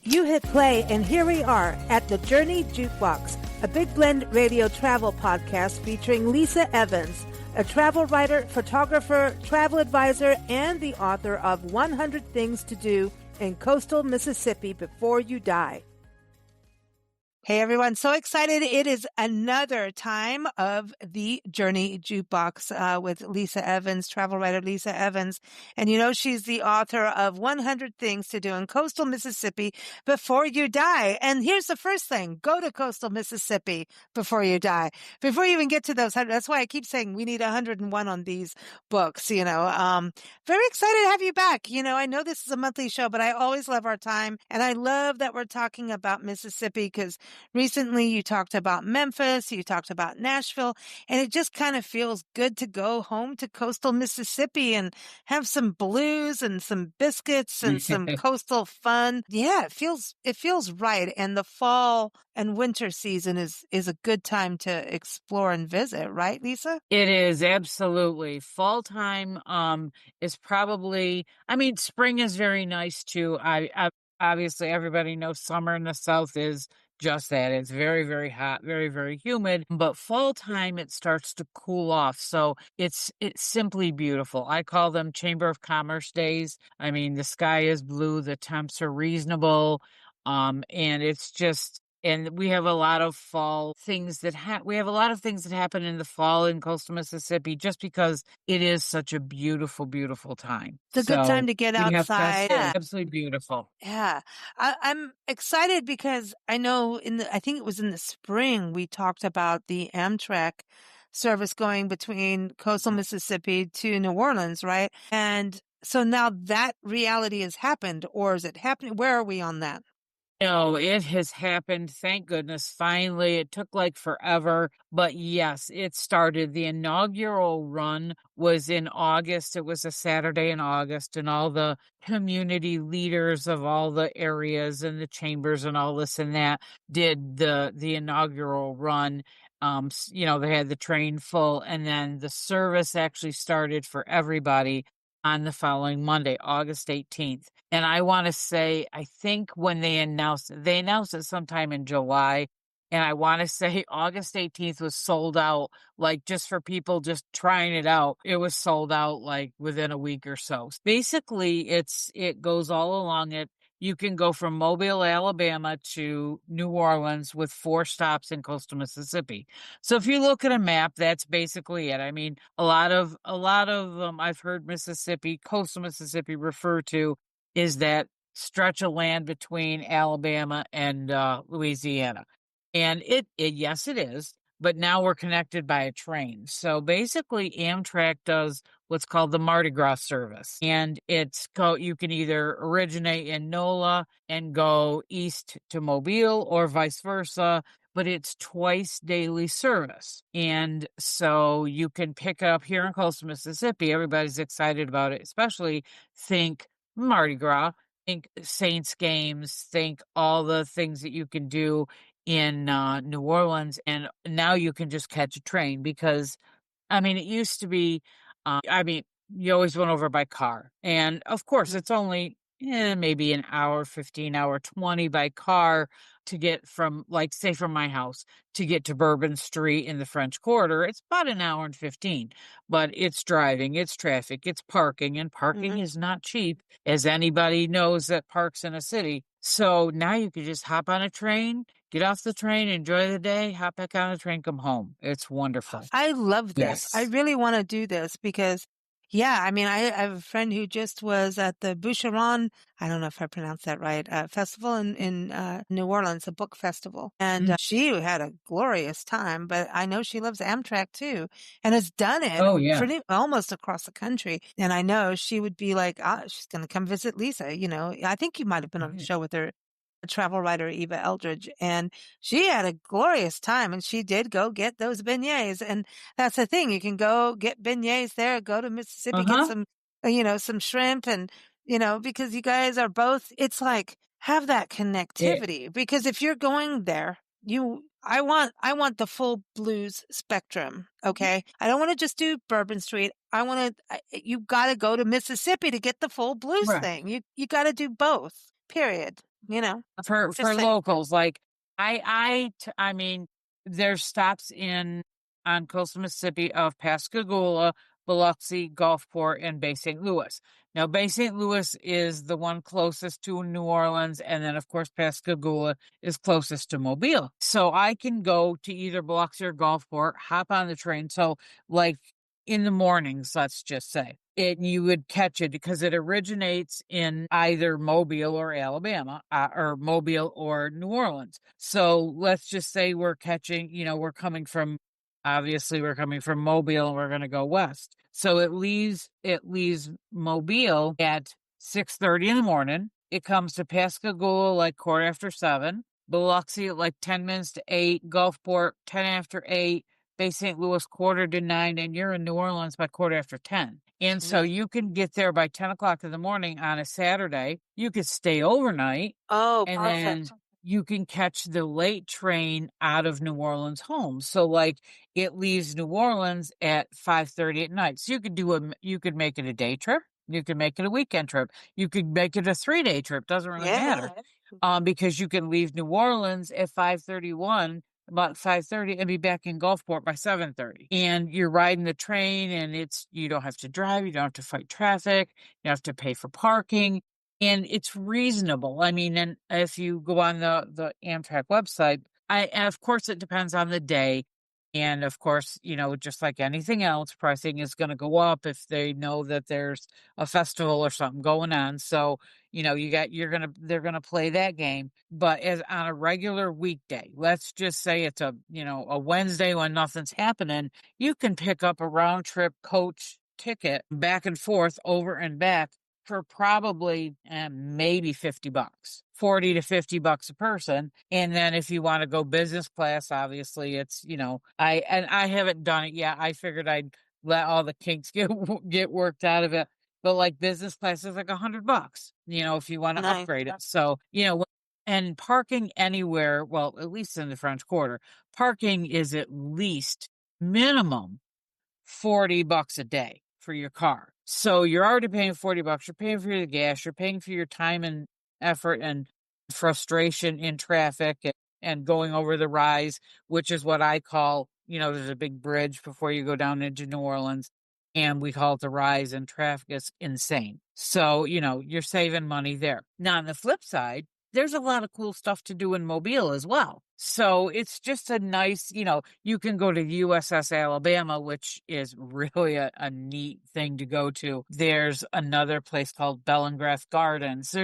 You hit play, and here we are at the Journey Jukebox, a Big Blend radio travel podcast featuring Lisa Evans, a travel writer, photographer, travel advisor, and the author of 100 Things to Do in Coastal Mississippi Before You Die. Hey everyone, so excited. It is another time of the Journey Jukebox with Lisa Evans, travel writer Lisa Evans. And you know, she's the author of 100 Things to Do in Coastal Mississippi Before You Die. And here's the first thing. Go to Coastal Mississippi before you die. Before you even get to those 100, that's why I keep saying we need 101 on these books, you know. Very excited to have you back. You know, I know this is a monthly show, but I always love our time. And I love that we're talking about Mississippi because recently you talked about Memphis, you talked about Nashville, and it just kind of feels good to go home to coastal Mississippi and have some blues and some biscuits and some coastal fun. Yeah, it feels right. And the fall and winter season is a good time to explore and visit, right, Lisa? It is, absolutely. Fall time is probably, I mean, spring is very nice too. I obviously everybody knows summer in the South is just that. It's very, very hot, very, very humid, but fall time it starts to cool off. So it's simply beautiful. I call them Chamber of Commerce days. I mean, the sky is blue, the temps are reasonable, and it's just, and we have a lot of fall things that we have a lot of things that happen in the fall in coastal Mississippi just because it is such a beautiful, beautiful time. It's a good time to get outside. Yeah. Absolutely beautiful. Yeah. I'm excited because I know I think it was in the spring, we talked about the Amtrak service going between coastal Mississippi to New Orleans, right? And so now that reality has happened, or is it happening? Where are we on that? No, it has happened. Thank goodness. Finally, it took like forever, but yes, it started. The inaugural run was in August. It was a Saturday in August, and all the community leaders of all the areas and the chambers and all this and that did the inaugural run. You know, they had the train full, and then the service actually started for everybody on the following Monday, August 18th. And I want to say, I think when they announced it sometime in July. And I want to say August 18th was sold out, like just for people just trying it out. It was sold out like within a week or so. Basically, it goes all along it. You can go from Mobile, Alabama to New Orleans with 4 stops in coastal Mississippi. So if you look at a map, that's basically it. I mean, a lot of I've heard coastal Mississippi referred to is that stretch of land between Alabama and Louisiana. And yes, it is. But now we're connected by a train. So basically Amtrak does what's called the Mardi Gras service. And you can either originate in NOLA and go east to Mobile or vice versa, but it's twice daily service. And so you can pick up here in coastal Mississippi. Everybody's excited about it, especially think Mardi Gras, think Saints games, think all the things that you can do in New Orleans, and now you can just catch a train because, I mean, it used to be, you always went over by car, and of course it's only maybe an hour, 15, hour 20 by car to get from, like, say from my house to get to Bourbon Street in the French Quarter. It's about an hour and 15, but it's driving, it's traffic, it's parking, and parking is not cheap, as anybody knows that parks in a city. So now you can just hop on a train, get off the train, enjoy the day, hop back on the train, come home. It's wonderful. I love this. Yes. I really want to do this because, yeah, I mean, I have a friend who just was at the Boucheron, I don't know if I pronounced that right, festival in New Orleans, a book festival. And she had a glorious time, but I know she loves Amtrak too and has done it almost across the country. And I know she would be like, she's going to come visit Lisa. You know, I think you might have been on the show with her, travel writer Eva Eldridge, and she had a glorious time, and she did go get those beignets. And that's the thing, you can go get beignets there, go to Mississippi, get some, some shrimp, and, because you guys are both, it's like, have that connectivity, because if you're going there, I want the full blues spectrum. Okay. I don't want to just do Bourbon Street. You got to go to Mississippi to get the full blues thing. You got to do both. Period. Just for saying. locals. Like I mean, there's stops in on coastal Mississippi of Pascagoula, Biloxi, Gulfport, and Bay St. Louis. Now, Bay St. Louis is the one closest to New Orleans, and then of course Pascagoula is closest to Mobile. So I can go to either Biloxi or Gulfport, hop on the train. So like in the mornings, let's just say. You would catch it because it originates in either Mobile or Alabama, or Mobile or New Orleans. So let's just say we're catching, obviously we're coming from Mobile and we're going to go west. So it leaves Mobile at 6:30 in the morning. It comes to Pascagoula like 7:15, Biloxi at like 10 minutes to 8, Gulfport 10 after 8, Bay St. Louis 9:15, and you're in New Orleans by 10:15. And so Sweet. you can get there by 10 o'clock in the morning on a Saturday. You could stay overnight, Oh, and then perfect. you can catch the late train out of New Orleans home. So like it leaves New Orleans at 5:30 at night. So you could make it a day trip. You could make it a weekend trip. You could make it a 3-day trip. Doesn't really matter. Yeah. Because you can leave New Orleans at 5:31, about 5:30, and be back in Gulfport by 7:30. And you're riding the train, and you don't have to drive, you don't have to fight traffic, you don't have to pay for parking, and it's reasonable. I mean, and if you go on the Amtrak website, of course it depends on the day. And of course, just like anything else, pricing is going to go up if they know that there's a festival or something going on. So, they're going to play that game. But as on a regular weekday, let's just say it's a Wednesday when nothing's happening, you can pick up a round trip coach ticket back and forth over and back for probably maybe $50, 40 to $50 a person. And then if you want to go business class, obviously I haven't done it yet. I figured I'd let all the kinks get worked out of it. But like business class is like $100, if you want to Nice. upgrade it. So, and parking anywhere, well, at least in the French Quarter, parking is at least minimum $40 a day for your car. So you're already paying $40. You're paying for your gas. You're paying for your time and effort and frustration in traffic and going over the rise, which is what I call, there's a big bridge before you go down into New Orleans, and we call it the rise, and traffic is insane. So, you're saving money there. Now, on the flip side, there's a lot of cool stuff to do in Mobile as well. So it's just a nice, you can go to USS Alabama, which is really a neat thing to go to. There's another place called Bellingrath Gardens.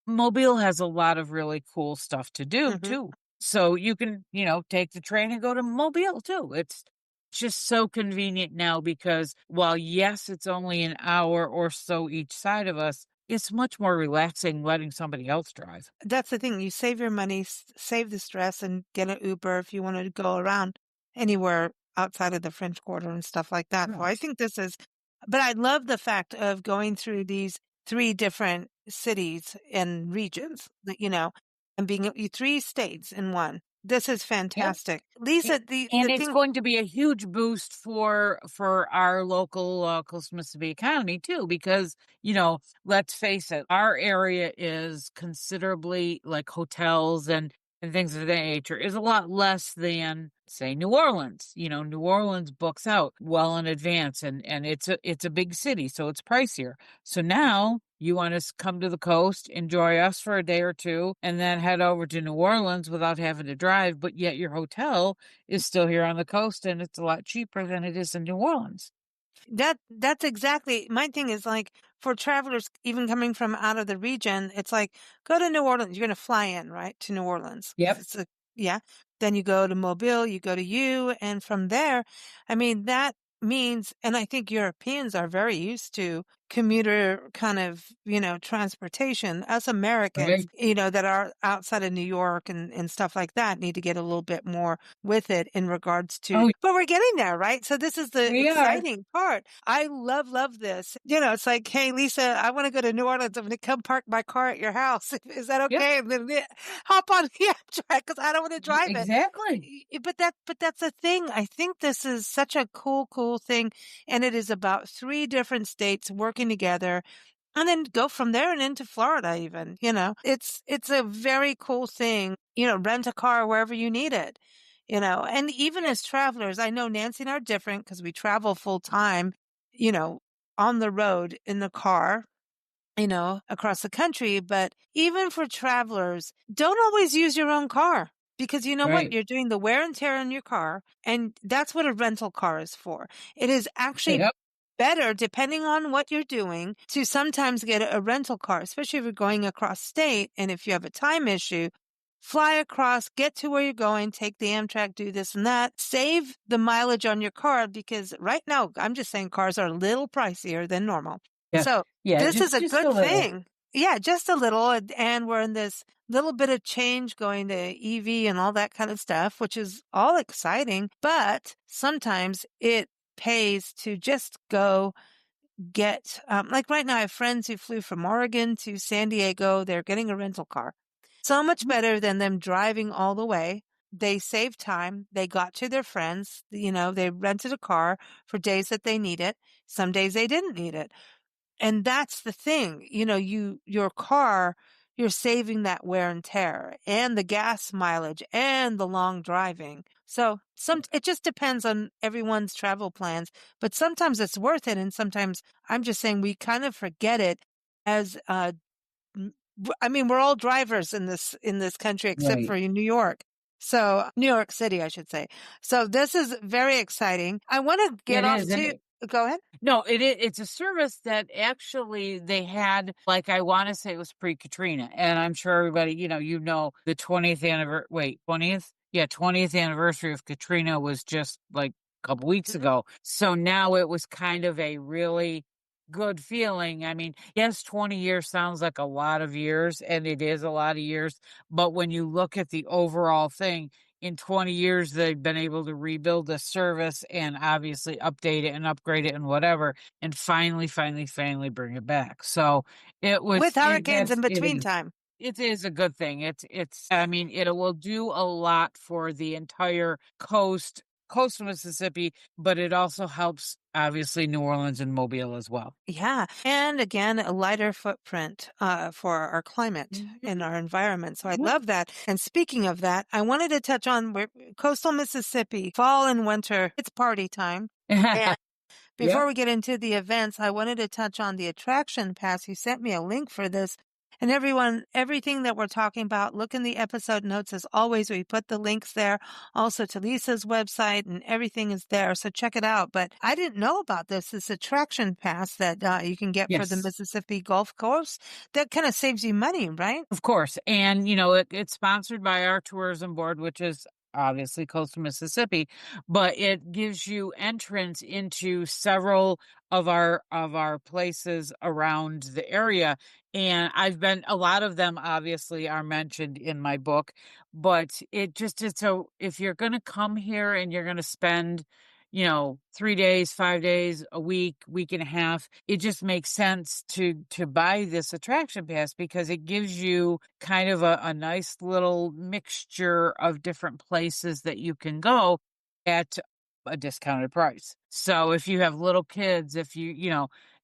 Mobile has a lot of really cool stuff to do Hmm. too. So you can, take the train and go to Mobile too. It's just so convenient now because while yes, it's only an hour or so each side of us, it's much more relaxing letting somebody else drive. That's the thing. You save your money, save the stress, and get an Uber if you wanted to go around anywhere outside of the French Quarter and stuff like that. So I Yes. think but I love the fact of going through these three different cities and regions, and being three states in one. This is Yep. fantastic. Lisa, And the it's thing, going to be a huge boost for our local coastal Mississippi economy too, because let's face it, our area is considerably like hotels and things of that nature is a lot less than say New Orleans. New Orleans books out well in advance, and it's a big city, so it's pricier. So now you want to come to the coast, enjoy us for a day or two, and then head over to New Orleans without having to drive, but yet your hotel is still here on the coast and it's a lot cheaper than it is in New Orleans. that's exactly my thing is like for travelers even coming from out of the region, it's like go to New Orleans. You're going to fly in, right, to New Orleans. If Yep. it's yeah, then you go to Mobile, you go to and from there, I mean that means, and I think Europeans are very used to commuter kind of transportation. Us Americans, Okay. that are outside of New York and stuff like that, need to get a little bit more with it in regards to, Oh, but we're getting there, right? So this is the we are. exciting part. I love this. It's like, hey, Lisa, I want to go to New Orleans. I'm going to come park my car at your house. Is that Yep. okay? And then hop on the Amtrak because I don't want to drive it. Exactly. But that's the thing. I think this is such a cool thing. And it is about three different states working together. and then go from there and into Florida even, it's a very cool thing, rent a car wherever you need it, and even as travelers, I know Nancy and I are different because we travel full time, you know, on the road in the car, across the country. But even for travelers, don't always use your own car because you know what? Right. You're doing the wear and tear on your car. And that's what a rental car is for. It is actually Yep. better, depending on what you're doing, to sometimes get a rental car, especially if you're going across state. And if you have a time issue, fly across, get to where you're going, take the Amtrak, do this and that, save the mileage on your car because right now, I'm just saying cars are a little pricier than normal. Yeah. So Yeah. this is a Just a good little. thing. Yeah, just a little. And we're in this little bit of change going to EV and all that kind of stuff, which is all exciting. But sometimes it pays to just go get, like right now, I have friends who flew from Oregon to San Diego. They're getting a rental car. So much better than them driving all the way. They saved time. They got to their friends. They rented a car for days that they need it. Some days they didn't need it. And that's the thing, your car, you're saving that wear and tear and the gas mileage and the long driving. So it just depends on everyone's travel plans, but sometimes it's worth it. And sometimes I'm just saying we kind of forget it as, I mean, we're all drivers in this country, except Right. for New York. So New York City, I should say. So this is very exciting. I want to get It off is. to, go ahead. No, it's a service that actually they had, like, I want to say it was pre-Katrina, and I'm sure everybody, the 20th anniversary, wait, 20th? Yeah, 20th anniversary of Katrina was just like a couple weeks ago. So now it was kind of a really good feeling. I mean, yes, 20 years sounds like a lot of years, and it is a lot of years, but when you look at the overall thing, in 20 years, they've been able to rebuild the service and obviously update it and upgrade it and whatever, and finally bring it back. So With hurricanes in it between is. time. It is a good thing. I mean, it will do a lot for the entire coast of Mississippi, but it also helps obviously New Orleans and Mobile as well. Yeah. And again, a lighter footprint for our climate Mhm. and our environment. So I Yep. love that. And speaking of that, I wanted to touch on coastal Mississippi, fall and winter. It's party time. And before Yep. we get into the events, I wanted to touch on the attraction pass. You sent me a link for this. And everyone, everything that we're talking about, look in the episode notes as always. We put the links there also to Lisa's website and everything is there. So check it out. But I didn't know about this attraction pass that you can get for the Yes. Mississippi Gulf Coast. That kind of saves you money, right? Of course. And, it's sponsored by our tourism board, which is obviously coastal Mississippi, but it gives you entrance into several of our places around the area. And a lot of them obviously are mentioned in my book, but so if you're going to come here and you're going to spend 3 days, 5 days, a week and a half, it just makes sense to buy this attraction pass because it gives you kind of a nice little mixture of different places that you can go at a discounted price. So if you have little kids, if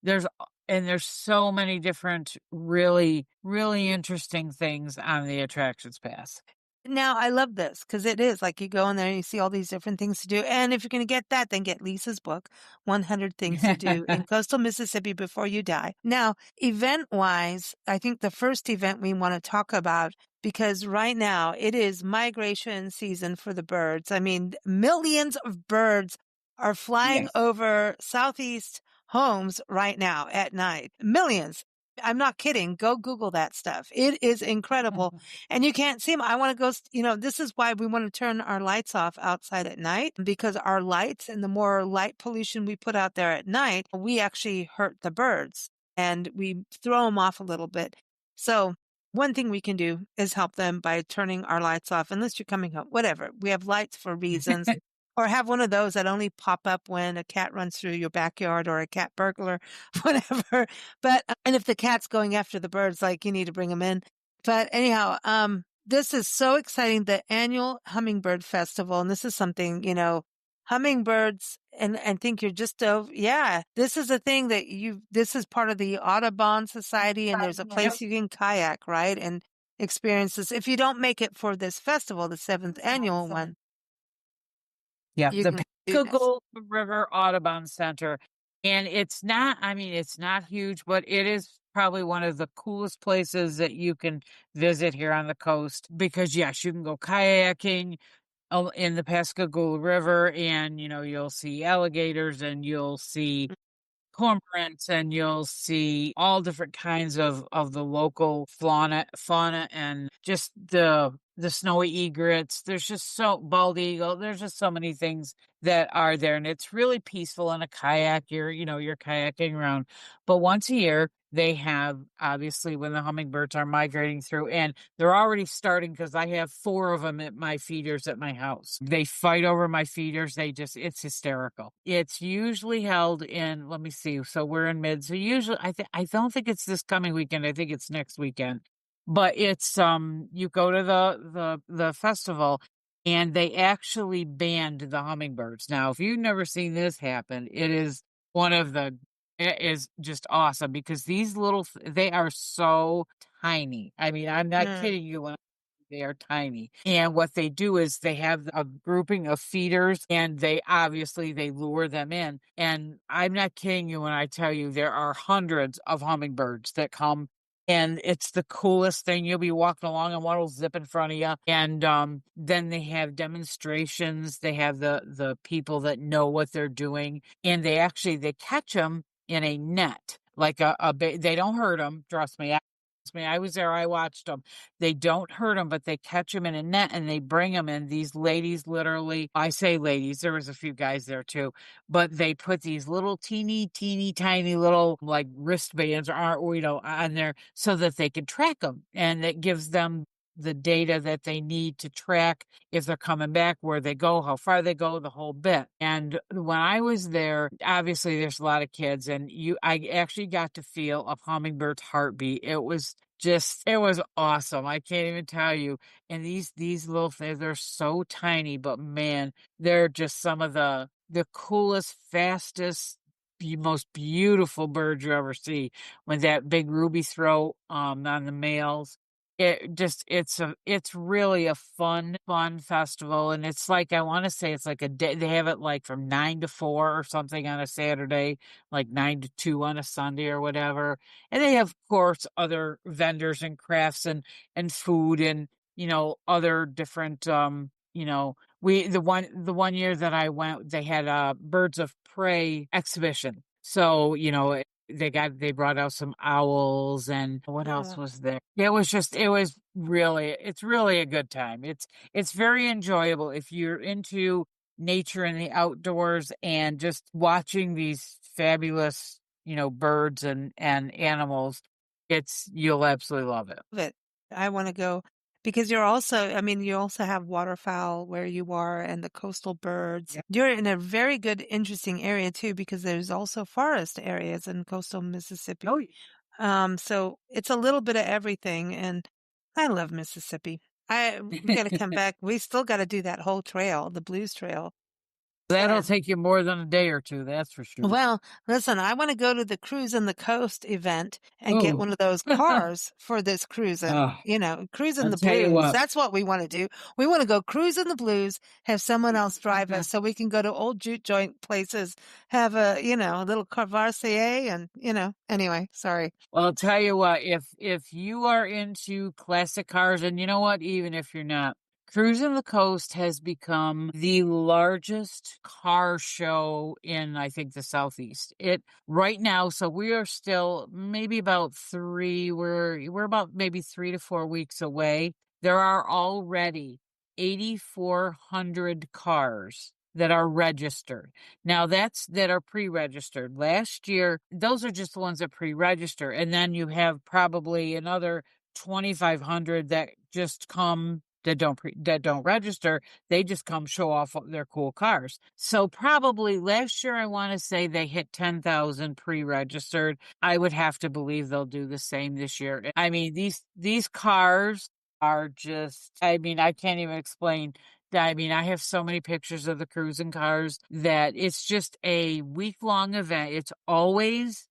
there's there's so many different really, really interesting things on the attractions pass. Now, I love this because it is like you go in there and you see all these different things to do. And if you're going to get that, then get Lisa's book, 100 Things to Do in Coastal Mississippi Before You Die. Now, event wise, I think the first event we want to talk about, because right now it is migration season for the birds. I mean, millions of birds are flying Yes. over southeast homes right now at night. Millions. I'm not kidding. Go Google that stuff. It is incredible. And you can't see them. I want to go, this is why we want to turn our lights off outside at night because our lights and the more light pollution we put out there at night, we actually hurt the birds and we throw them off a little bit. So one thing we can do is help them by turning our lights off, unless you're coming home, whatever. We have lights for reasons. Or have one of those that only pop up when a cat runs through your backyard or a cat burglar, whatever. But, and if the cat's going after the birds, like you need to bring them in. But anyhow, this is so exciting. The annual Hummingbird Festival. And this is something, hummingbirds and think you're just over. Yeah, this is a thing that this is part of the Audubon Society, and there's a place you can kayak, right? And experience this. If you don't make it for this festival, the seventh annual one, Yeah, you the can do this. Pascagoula River Audubon Center. And it's not, I mean, it's not huge, but it is probably one of the coolest places that you can visit here on the coast because, yes, you can go kayaking in the Pascagoula River and, you'll see alligators and you'll see cormorants and you'll see all different kinds of the local fauna and just the snowy egrets. There's just bald eagle. There's just so many things that are there, and it's really peaceful in a kayak. You're kayaking around, but once a year they have, obviously, when the hummingbirds are migrating through, and they're already starting because I have 4 of them at my feeders at my house. They fight over my feeders. It's hysterical. It's usually held in, let me see. So we're in mid. So usually, I don't think it's this coming weekend. I think it's next weekend. But it's, you go to the festival and they actually banned the hummingbirds. Now, if you've never seen this happen, it is just awesome because they are so tiny. I mean, I'm not Mm. kidding you when they are tiny. And what they do is they have a grouping of feeders and they lure them in. And I'm not kidding you when I tell you there are hundreds of hummingbirds that come, and it's the coolest thing. You'll be walking along and one will zip in front of you. And then they have demonstrations. They have the people that know what they're doing, and they catch them in a net, like they don't hurt them. Trust me. I was there. I watched them. They don't hurt them, but they catch them in a net and they bring them in. These ladies, literally, I say ladies, there was a few guys there too, but they put these little teeny tiny little like wristbands on there so that they can track them. And it gives them the data that they need to track if they're coming back, where they go, how far they go, the whole bit. And when I was there, obviously there's a lot of kids, and I actually got to feel a hummingbird's heartbeat. It was awesome. I can't even tell you. And these little things, they're so tiny, but man, they're just some of the coolest, fastest, most beautiful birds you ever see. When that big ruby throat on the males, it's really a fun festival. And it's like, I want to say it's like a day. They have it like from 9 to 4 or something on a Saturday, like 9 to 2 on a Sunday or whatever. And they have, of course, other vendors and crafts and food and, other different, the one year that I went, they had a birds of prey exhibition. So, they brought out some owls, and what else Oh, was there? It's really a good time. It's very enjoyable if you're into nature and the outdoors and just watching these fabulous, birds and animals. You'll absolutely love it. love it. I want to go because you also have waterfowl where you are and the coastal birds. Yeah. You're in a very good, interesting area too, because there's also forest areas in coastal Mississippi. Oh, So it's a little bit of everything, and I love Mississippi. We got to come back. We still got to do that whole trail, the Blues Trail. that'll Uh, take you more than a day or two, that's for sure. well, listen, I want to go to the Cruisin the Coast event and get Oh, one of those cars for this cruising, oh, cruising I'll the tell you blues. what. That's what we want to do. We want to go cruising the blues, have someone else drive us so we can go to old jute joint places, have a little Carvarcier and, anyway, sorry. Well, I'll tell you what, if you are into classic cars, and you know what, even if you're not, Cruisin the Coast has become the largest car show in, I think, the Southeast. It right now, so we are still maybe about we're about maybe 3 to 4 weeks away. There are already 8,400 cars that are registered. Now that are pre-registered. Last year, those are just the ones that pre-register. And then you have probably another 2,500 that just come that don't register. They just come show off their cool cars. So probably last year, I want to say they hit 10,000 pre-registered. I would have to believe they'll do the same this year. I mean, these cars are just, I mean, I can't even explain. I mean, I have so many pictures of the cruising cars that it's just a week-long event. It's always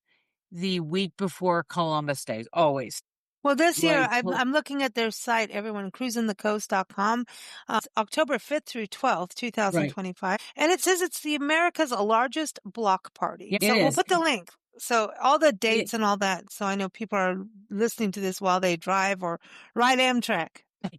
the week before Columbus Day, always. Well, this year Like, I'm looking at their site, everyone, cruisinthecoast.com. It's October 5th through 12th, right. 2025. And it says it's the America's largest block party. Yeah, it So we'll is. put the link. So all the It, dates and all that. So I know people are listening to this while they drive or ride Amtrak.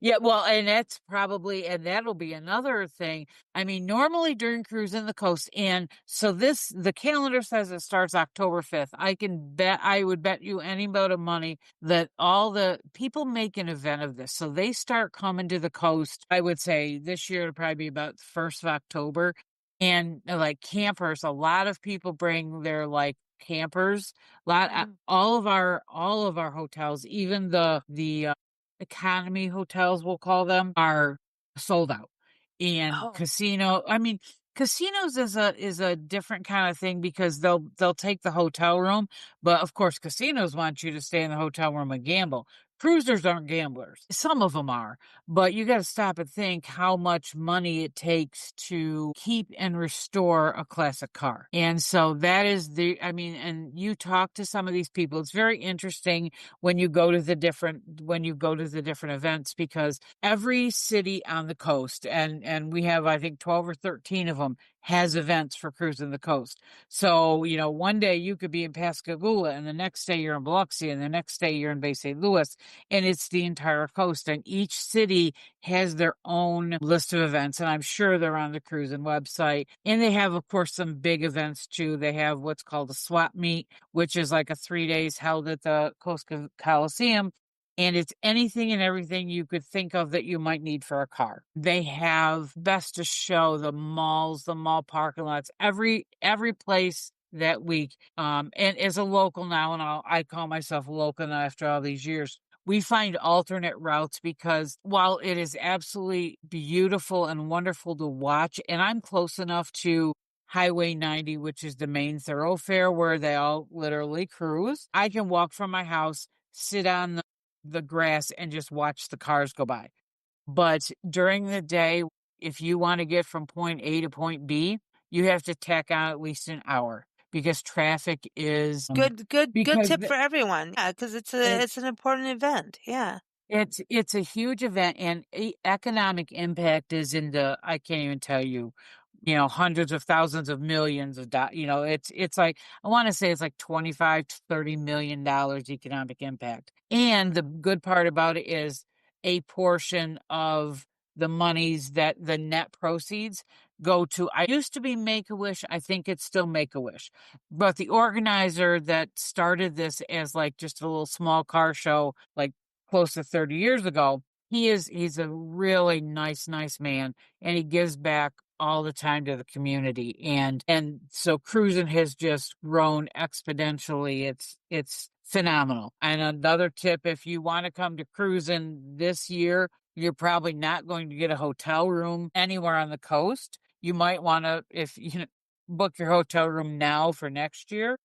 Yeah, well, and that's probably, and that'll be another thing. I mean, normally during Cruising the Coast, and so the calendar says it starts October 5th. I would bet you any amount of money that all the people make an event of this. So they start coming to the coast, I would say this year it'll probably be about the 1st of October. And like campers, a lot of people bring their like campers. All of our hotels, even the economy hotels, we'll call them, are sold out. And Oh, casinos is a different kind of thing because they'll take the hotel room, but of course casinos want you to stay in the hotel room and gamble. Cruisers aren't gamblers. Some of them are, but you got to stop and think how much money it takes to keep and restore a classic car. And so that is and you talk to some of these people. It's very interesting when you go to the different events because every city on the coast and we have I think 12 or 13 of them has events for Cruising the Coast. So, one day you could be in Pascagoula and the next day you're in Biloxi and the next day you're in Bay St. Louis, and it's the entire coast, and each city has their own list of events, and I'm sure they're on the cruising website. And they have, of course, some big events too. They have what's called a swap meet, which is like a 3 days held at the Coast Coliseum. And it's anything and everything you could think of that you might need for a car. They have Best to Show, the malls, the mall parking lots, every place that week. And as a local now, and I call myself a local now after all these years, we find alternate routes because while it is absolutely beautiful and wonderful to watch, and I'm close enough to Highway 90, which is the main thoroughfare where they all literally cruise, I can walk from my house, sit on the grass and just watch the cars go by. But during the day, if you want to get from point A to point B, you have to tack on at least an hour because traffic is good because tip for everyone. Yeah, because it, it's an important event. Yeah. it's a huge event and economic impact is in the I can't even tell you, hundreds of thousands of millions of dollars. It's like I want to say it's like 25 to 30 million dollars economic impact. And the good part about it is a portion of the monies that the net proceeds go to. I used to be Make-A-Wish. I think it's still Make-A-Wish. But the organizer that started this as like just a little small car show, like close to 30 years ago, he's a really nice man and he gives back all the time to the community and so cruising has just grown exponentially. It's phenomenal. And another tip, if you want to come to cruising this year, you're probably not going to get a hotel room anywhere on the coast. You might want to, if you book your hotel room now for next year.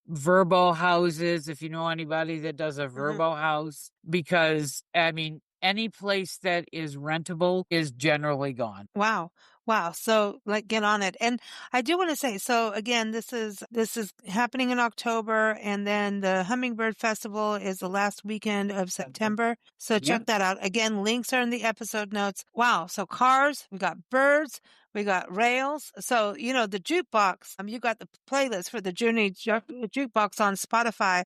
Verbo houses, if you know anybody that does a Mhm. Verbo house, because I mean, any place that is rentable is generally gone. Wow. Wow. So like get on it. And I do want to say, so again, this is happening in October and then the Hummingbird Festival is the last weekend of September. So Yep. check that out. Again, links are in the episode notes. Wow. So cars, we got birds, we got rails. So, the jukebox, you got the playlist for the Journey Jukebox on Spotify.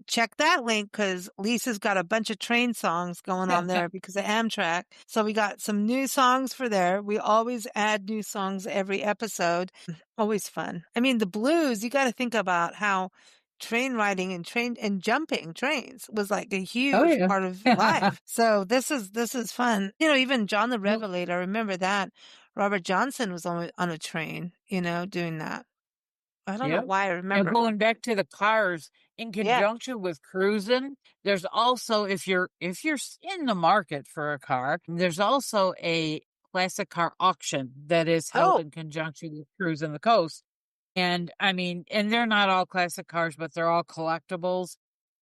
Check that link because Lisa's got a bunch of train songs going on there because of Amtrak. So we got some new songs for there. We always add new songs every episode. Always fun. I mean, the blues, you got to think about how train riding and train and jumping trains was like a Oh huge yeah. part of life. So this is fun. Even John the Well, Revelator, remember that Robert Johnson was on a train, doing that. I don't know yep. why I Now remember. going back to the cars, in Yeah. conjunction with cruising, there's also if you're in the market for a car, there's also a classic car auction that is held Oh, in conjunction with Cruising the Coast. And I mean, and they're not all classic cars, but they're all collectibles.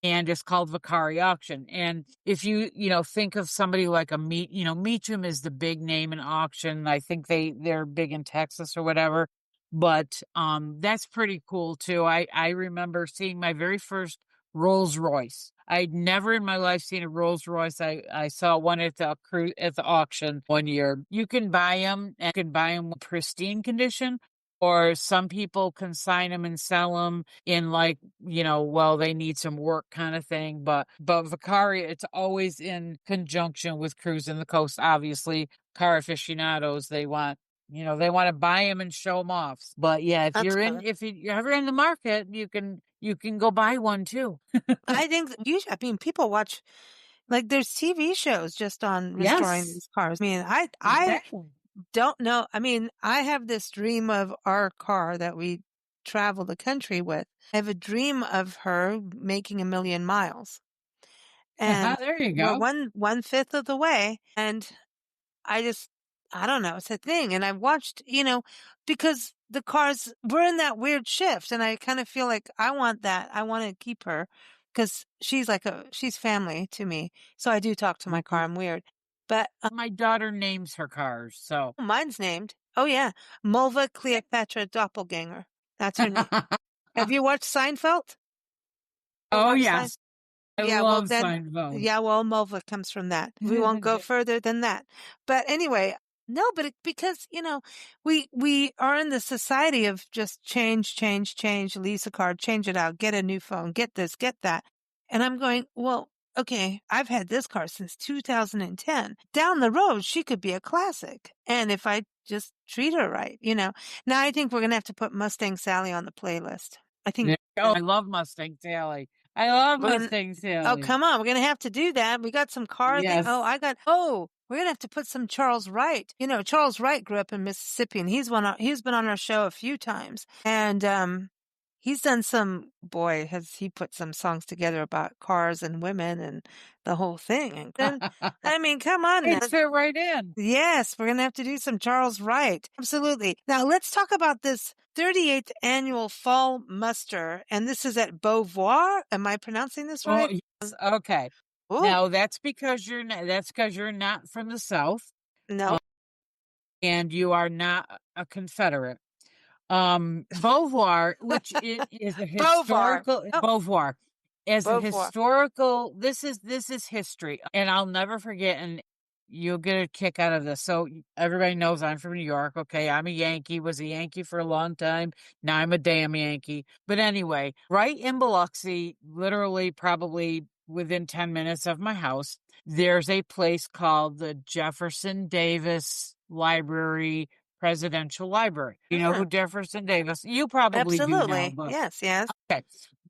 and it's called Vicari Auction. And if you think of somebody like Meacham is the big name in auction. I think they're big in Texas or whatever. But that's pretty cool too. I remember seeing my very first Rolls Royce. I'd never in my life seen a Rolls Royce. I saw one at the auction one year. You can buy them in pristine condition, or some people consign them and sell them in they need some work kind of thing. But Vicari, it's always in conjunction with Cruisin the Coast. Obviously, car aficionados, they want to buy them and show them off. But yeah, if That's you're fun. if you're ever in the market, you can go buy one too. I think I mean, people watch, like, there's TV shows just on restoring Yes, these cars. I mean, I exactly. don't know. I mean, I have this dream of our car that we travel the country with. I have a dream of her making 1,000,000 miles, and There you we're go. one fifth of the way. And I just, I don't know. It's a thing. And I watched, because the cars, we're in that weird shift. And I kind of feel like I want that. I want to keep her because she's family to me. So I do talk to my car. I'm weird. But My daughter names her cars, so. mine's named. Oh, yeah. Mulva Cleopatra Doppelganger. That's her name. Have you watched Seinfeld? Ever Oh watched Seinfeld? yes, I Yeah, well love then, Seinfeld. yeah, well, Mulva comes from that. We won't go further than that. But anyway, no, but because, we are in the society of just change, change, change, lease a car, change it out, get a new phone, get this, get that. And I'm going, well, okay, I've had this car since 2010. Down the road, she could be a classic. And if I just treat her right, Now I think we're going to have to put Mustang Sally on the playlist. I think Oh, I love Mustang Sally. I love we're gonna, Mustang oh, Sally. come on. We're going to have to do that. We got some car thing. Yes. We're going to have to put some Charles Wright. Charles Wright grew up in Mississippi, and he's been on our show a few times. And, he's done has he put some songs together about cars and women and the whole thing. And then, I mean, come on now. It fit right in. Yes, we're going to have to do some Charles Wright. Absolutely. Now let's talk about this 38th annual fall muster. And this is at Beauvoir. Am I pronouncing this Oh right? yes, okay. Oh, Now that's because you're not from the South, no. and you are not a Confederate. Beauvoir, which is a Beauvoir. historical Oh, Beauvoir, as a Beauvoir. historical. This is history, and I'll never forget. And you'll get a kick out of this. So everybody knows I'm from New York. Okay, I'm a Yankee. Was a Yankee for a long time. Now I'm a damn Yankee. But anyway, right in Biloxi, literally probably within 10 minutes of my house, there's a place called the Jefferson Davis Library, Presidential Library. You know who Jefferson Davis? You probably do now, Absolutely. but Yes, yes. okay.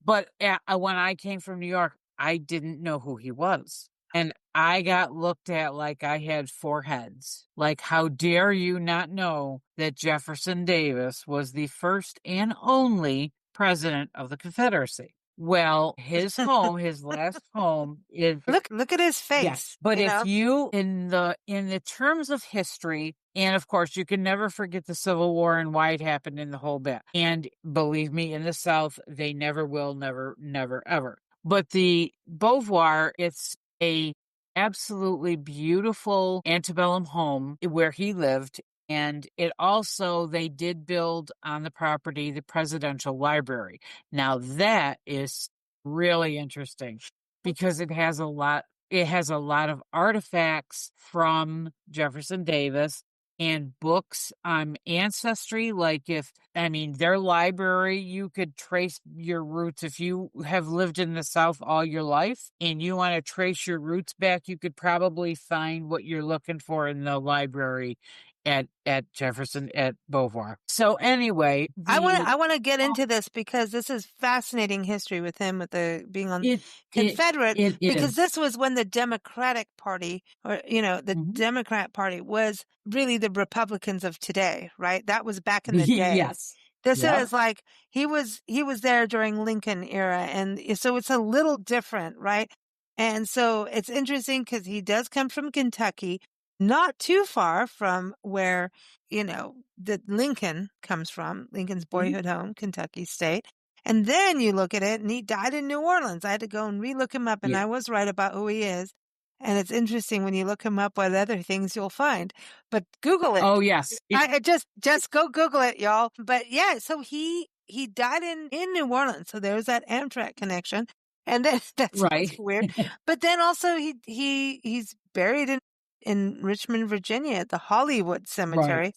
But when I came from New York, I didn't know who he was. And I got looked at like I had four heads. Like, how dare you not know that Jefferson Davis was the first and only president of the Confederacy? Well, his last home is. Look at his face. Yes, but if you in the terms of history, and of course you can never forget the Civil War and why it happened in the whole bit. And believe me, in the South, they never will, never, never, ever. But the Beauvoir, it's a absolutely beautiful antebellum home where he lived. And it also, they did build on the property the Presidential Library. Now that is really interesting because it has a lot of artifacts from Jefferson Davis and books on ancestry. Their library, you could trace your roots. If you have lived in the South all your life and you want to trace your roots back, you could probably find what you're looking for in the library at Jefferson at Beauvoir. So anyway, I want to get into this because this is fascinating history with him being on Confederate, because this was when the Democratic Party, or the Democrat Party, was really the Republicans of today, right? That was back in the day. Yes. This is like he was there during Lincoln era, and so it's a little different, right? And so it's interesting because he does come from Kentucky, not too far from where, that Lincoln comes from, Lincoln's boyhood home, Kentucky State. And then you look at it, and he died in New Orleans. I had to go and relook him up, and Yeah. I was right about who he is. And it's interesting when you look him up what other things you'll find. But Google it. Oh, yes. I just go Google it, y'all. But yeah, so he died in New Orleans. So there's that Amtrak connection. And then that's Right. weird. But then also he's buried in Richmond, Virginia at the Hollywood Right. Cemetery.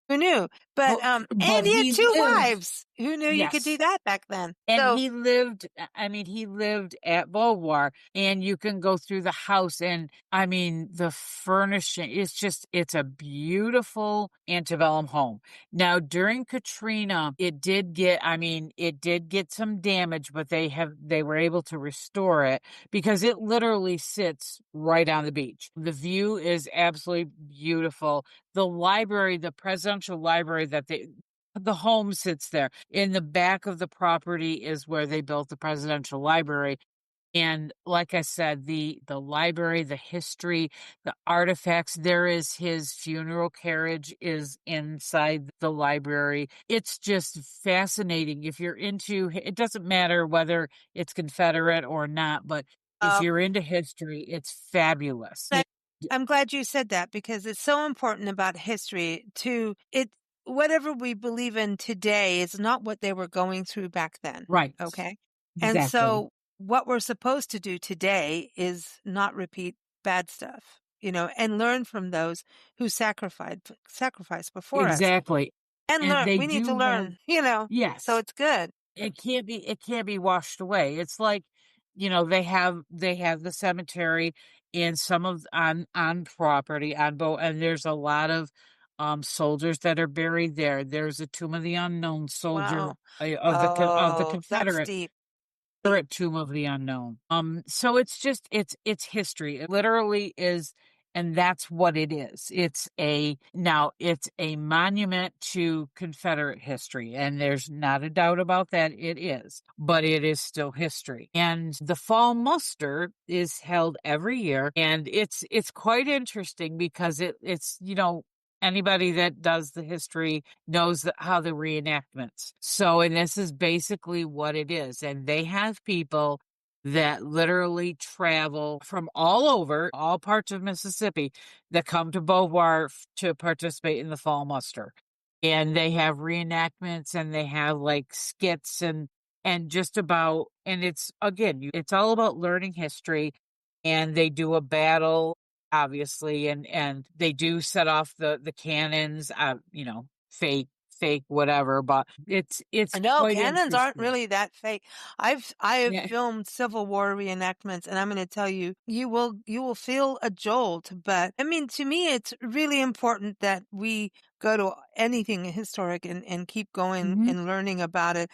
Who knew? But But and he had he two lived. wives. Who knew you could do Yes. that back then? And So he lived at Beauvoir, and you can go through the house, and I mean, the furnishing, it's a beautiful antebellum home. Now, during Katrina, it did get some damage, but they were able to restore it because it literally sits right on the beach. The view is absolutely beautiful. The library, the presidential library the home sits there. In the back of the property is where they built the presidential library. And like I said, the library, the history, the artifacts, there is his funeral carriage is inside the library. It's just fascinating. If you're into, it doesn't matter whether it's Confederate or not, but if um, you're into history, it's fabulous. I- I'm glad you said that because it's so important about history to it. Whatever we believe in today is not what they were going through back then. Right. Okay. And Exactly. so what we're supposed to do today is not repeat bad stuff, and learn from those who sacrificed before us Exactly. and And learn. they We need to do have, learn, so yes. it's good. It can't be washed away. It's like, they have the cemetery in some of on property on boat, and there's a lot of soldiers that are buried there. There's a Tomb of the Unknown soldier Wow. of the Oh, that's Confederate deep. at Tomb of the Unknown. So it's just it's history. It literally is, and that's what it is. It's a monument to Confederate history, and there's not a doubt about that. It is, but it is still history. And the fall muster is held every year, and it's quite interesting because it's anybody that does the history knows how the reenactments. So, and this is basically what it is. And they have people that literally travel from all over, all parts of Mississippi, that come to Beauvoir to participate in the fall muster. And they have reenactments, and they have like skits, and just about, and it's again, it's all about learning history. And they do a battle, obviously, and they do set off the cannons, fake whatever, but it's No, quite cannons aren't interesting. really that fake. I have Yeah. filmed Civil War reenactments, and I'm going to tell you, you will feel a jolt. But I mean, to me, it's really important that we go to anything historic and keep going Hmm. and learning about it.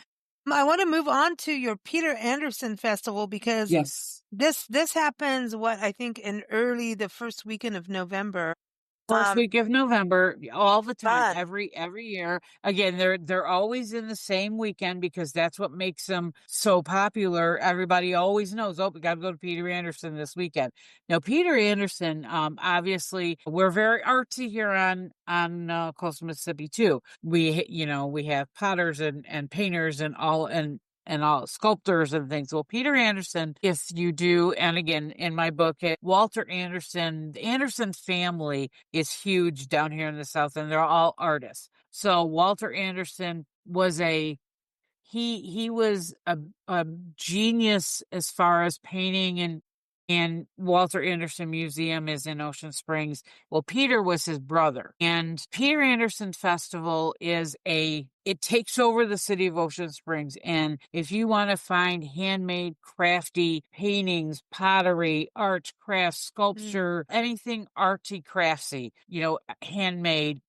I want to move on to your Peter Anderson Festival because Yes. this happens what I think in the first weekend of November. First week of November, all the time, Fun. every year. Again, they're always in the same weekend because that's what makes them so popular. Everybody always knows, oh, we got to go to Peter Anderson this weekend. Now, Peter Anderson, obviously, we're very artsy here on coastal Mississippi too. We have potters and painters and all sculptors and things. Well, Peter Anderson, if you do, and again, in my book, Walter Anderson, the Anderson family is huge down here in the South, and they're all artists. So Walter Anderson was he was a genius as far as painting, and Walter Anderson Museum is in Ocean Springs. Well, Peter was his brother. And Peter Anderson Festival it takes over the city of Ocean Springs. And if you want to find handmade, crafty paintings, pottery, art, crafts, Mm. sculpture, anything artsy, craftsy, handmade,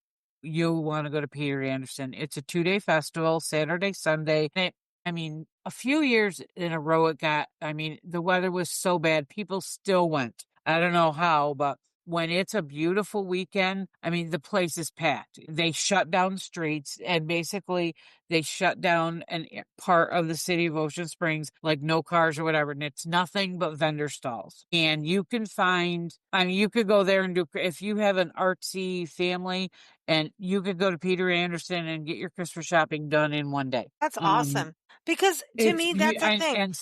you'll want to go to Peter Anderson. It's a 2-day festival, Saturday, Sunday. A few years in a row the weather was so bad, people still went. I don't know how, but when it's a beautiful weekend, the place is packed. They shut down streets, and basically they shut down part of the city of Ocean Springs, like no cars or whatever, and it's nothing but vendor stalls. And you could go there and if you have an artsy family, and you could go to Peter Anderson and get your Christmas shopping done in one day. That's Um, awesome Because to me, that's the thing. And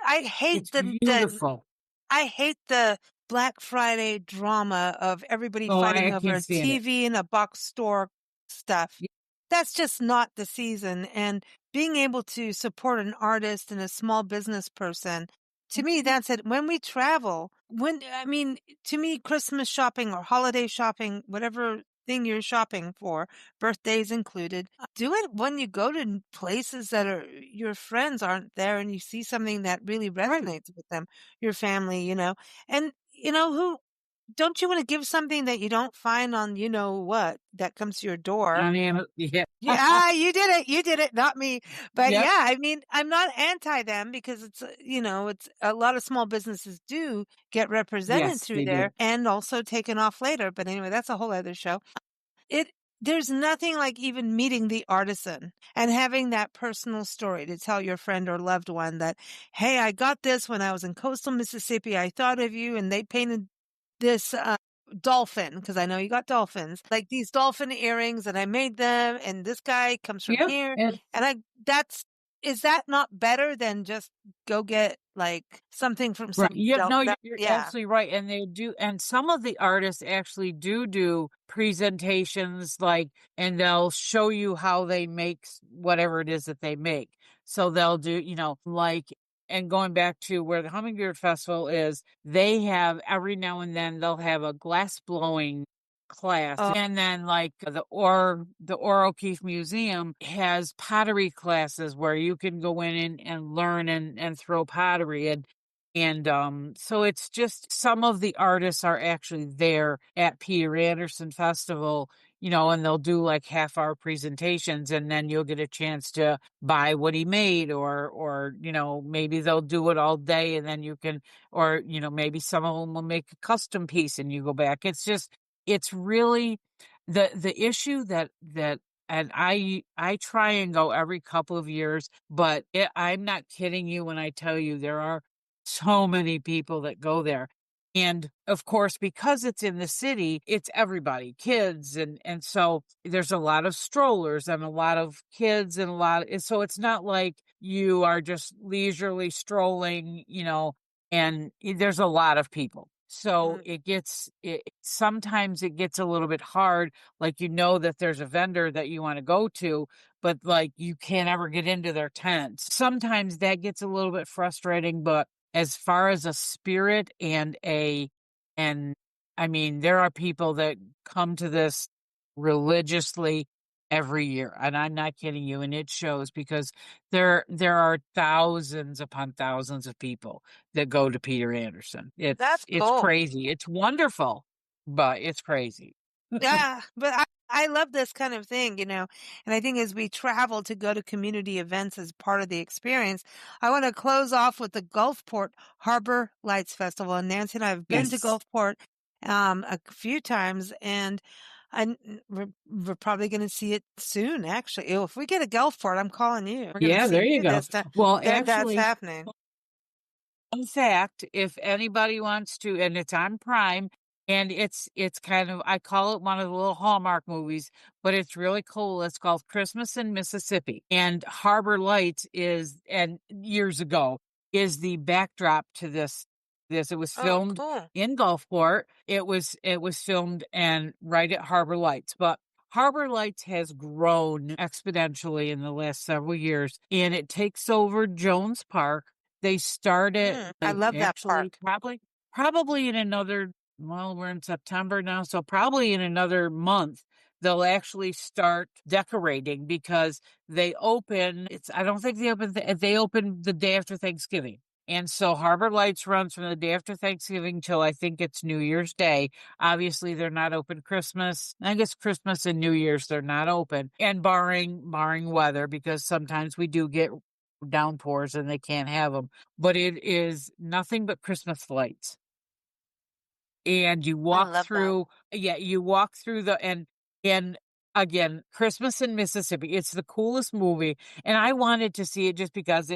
I hate it's the beautiful. I hate the Black Friday drama of everybody Oh, fighting I over can't a stand it. TV and a box store stuff. That's just not the season. And being able to support an artist and a small business person, to me, that's it. When we travel, I mean, to me, Christmas shopping or holiday shopping, whatever thing you're shopping for, birthdays included, do it when you go to places that are your friends aren't there and you see something that really Right. resonates with them, your family, and who don't you want to give something that you don't find on what that comes to your door? I mean, yeah. Yeah, you did it. You did it, not me. But Yep. yeah, I mean, I'm not anti them because it's a lot of small businesses do get represented Yes, through they there do. and also taken off later. But anyway, that's a whole other show. It There's nothing like even meeting the artisan and having that personal story to tell your friend or loved one that, hey, I got this when I was in coastal Mississippi. I thought of you, and they painted this dolphin because I know you got dolphins, like these dolphin earrings, and I made them, and this guy comes from Yep. here, And and that's is that not better than just go get like something from right. some Yep. No, you're yeah. absolutely right. And they do, and some of the artists actually do presentations, like, and they'll show you how they make whatever it is that they make. So they'll do, like, and going back to where the Hummingbird Festival is, they have every now and then they'll have a glass blowing class. Oh, And then like the Or O'Keefe Museum has pottery classes where you can go in and learn and throw pottery. And so it's just some of the artists are actually there at Peter Anderson Festival, and they'll do like half-hour presentations, and then you'll get a chance to buy what he made, or maybe they'll do it all day, and then you can, or maybe some of them will make a custom piece, and you go back. It's really the issue that. And I try and go every couple of years, but I'm not kidding you when I tell you there are so many people that go there. And of course, because it's in the city, it's everybody, kids. And so there's a lot of strollers and a lot of kids and so it's not like you are just leisurely strolling, and there's a lot of people. So mm, sometimes it gets a little bit hard. Like, that there's a vendor that you want to go to, but like you can't ever get into their tents. Sometimes that gets a little bit frustrating, but as far as a spirit and I mean, there are people that come to this religiously every year, and I'm not kidding you, and it shows because there are thousands upon thousands of people that go to Peter Anderson. It's that's it's cool. crazy. It's wonderful, but it's crazy. Yeah, but I love this kind of thing, and I think as we travel to go to community events as part of the experience, I want to close off with the Gulfport Harbor Lights Festival. And Nancy and I have been to Yes. Gulfport a few times, and we're probably going to see it soon. Actually, if we get a Gulfport, I'm calling you. We're going to Yeah, see there you you go. this time. Well, That's actually, happening. in fact, if anybody wants to, and it's on Prime, and it's kind of, I call it one of the little Hallmark movies, but it's really cool. It's called Christmas in Mississippi, and Harbor Lights and years ago is the backdrop to this. It was Oh, filmed cool. in Gulfport. It was filmed and right at Harbor Lights, but Harbor Lights has grown exponentially in the last several years, and it takes over Jones Park. They started I love that actually park. probably in another, well, we're in September now, so probably in another month they'll actually start decorating because I don't think they open the day after Thanksgiving. And so Harbor Lights runs from the day after Thanksgiving till I think it's New Year's Day. Obviously, they're not open Christmas. I guess Christmas and New Year's they're not open, and barring weather, because sometimes we do get downpours and they can't have them. But it is nothing but Christmas lights. And you I walk love that. through, yeah, you walk through and again, Christmas in Mississippi. It's the coolest movie. And I wanted to see it just because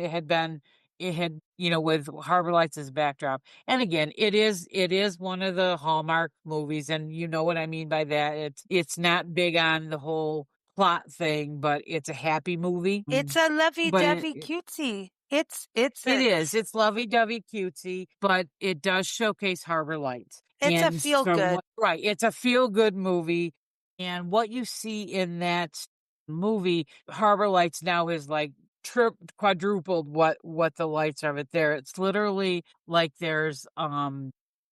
with Harbor Lights as backdrop. And again, it is one of the Hallmark movies. And you know what I mean by that. It's not big on the whole plot thing, but it's a happy movie. It's a But lovey-dovey cutesy. It's it is. It's lovey-dovey cutesy, but it does showcase Harbor Lights. It's a And feel-good. right, it's a feel-good movie. And what you see in that movie, Harbor Lights now is like quadrupled what the lights are. But there, it's literally like there's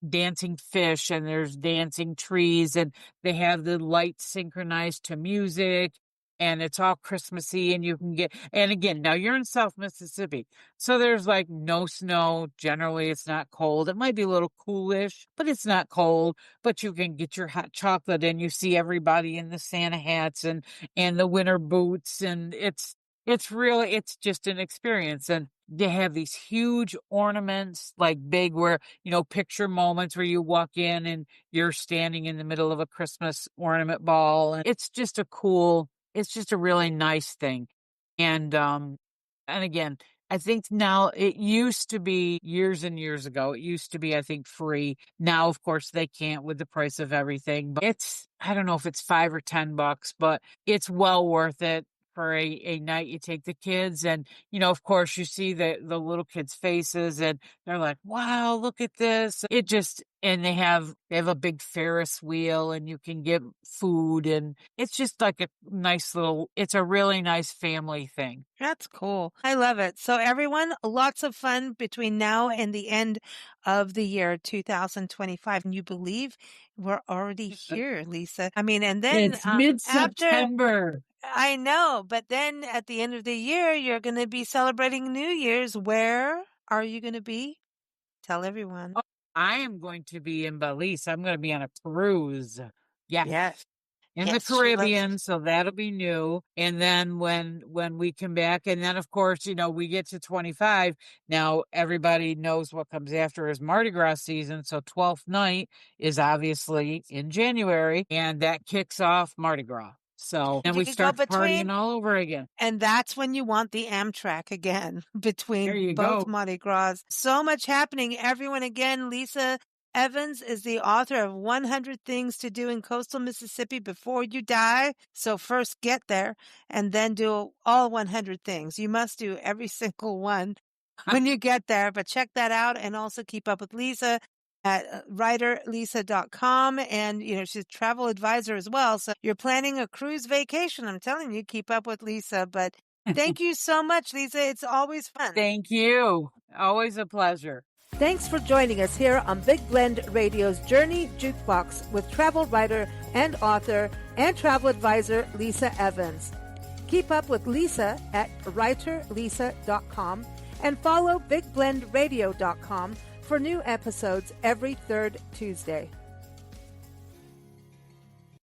dancing fish and there's dancing trees, and they have the lights synchronized to music. And it's all Christmassy, and you can and again, now you're in South Mississippi, so there's like no snow. Generally, it's not cold. It might be a little coolish, but it's not cold. But you can get your hot chocolate, and you see everybody in the Santa hats and the winter boots, and it's just an experience. And they have these huge ornaments, like big, where, picture moments where you walk in and you're standing in the middle of a Christmas ornament ball. And it's just a really nice thing. And again, I think now, it used to be years and years ago, it used to be, I think, free. Now, of course, they can't with the price of everything, but I don't know if it's $5 or $10, but it's well worth it for a night. You take the kids, and, of course, you see the little kids' faces, and they're like, wow, look at this. And they have a big Ferris wheel, and you can get food, and it's just like it's a really nice family thing. That's cool. I love it. So everyone, lots of fun between now and the end of the year 2025. And you believe we're already here, Lisa. I mean, and then it's mid-September. I know, but then at the end of the year, you're going to be celebrating New Year's. Where are you going to be? Tell everyone. Oh, I am going to be in Belize. I'm going to be on a cruise. Yes. In the Caribbean, so that'll be new. And then when we come back, and then, of course, we get to 25. Now everybody knows what comes after is Mardi Gras season. So 12th night is obviously in January, and that kicks off Mardi Gras. So then we start partying all over again. And that's when you want the Amtrak again, between both Mardi Gras. So much happening. Everyone, again, Lisa Evans is the author of 100 Things to Do in Coastal Mississippi Before You Die. So first get there and then do all 100 things. You must do every single one when you get there. But check that out, and also keep up with Lisa at writerlisa.com. And, she's a travel advisor as well. So you're planning a cruise vacation. I'm telling you, keep up with Lisa. But thank you so much, Lisa. It's always fun. Thank you. Always a pleasure. Thanks for joining us here on Big Blend Radio's Journey Jukebox with travel writer and author and travel advisor Lisa Evans. Keep up with Lisa at writerlisa.com and follow bigblendradio.com for new episodes every third Tuesday.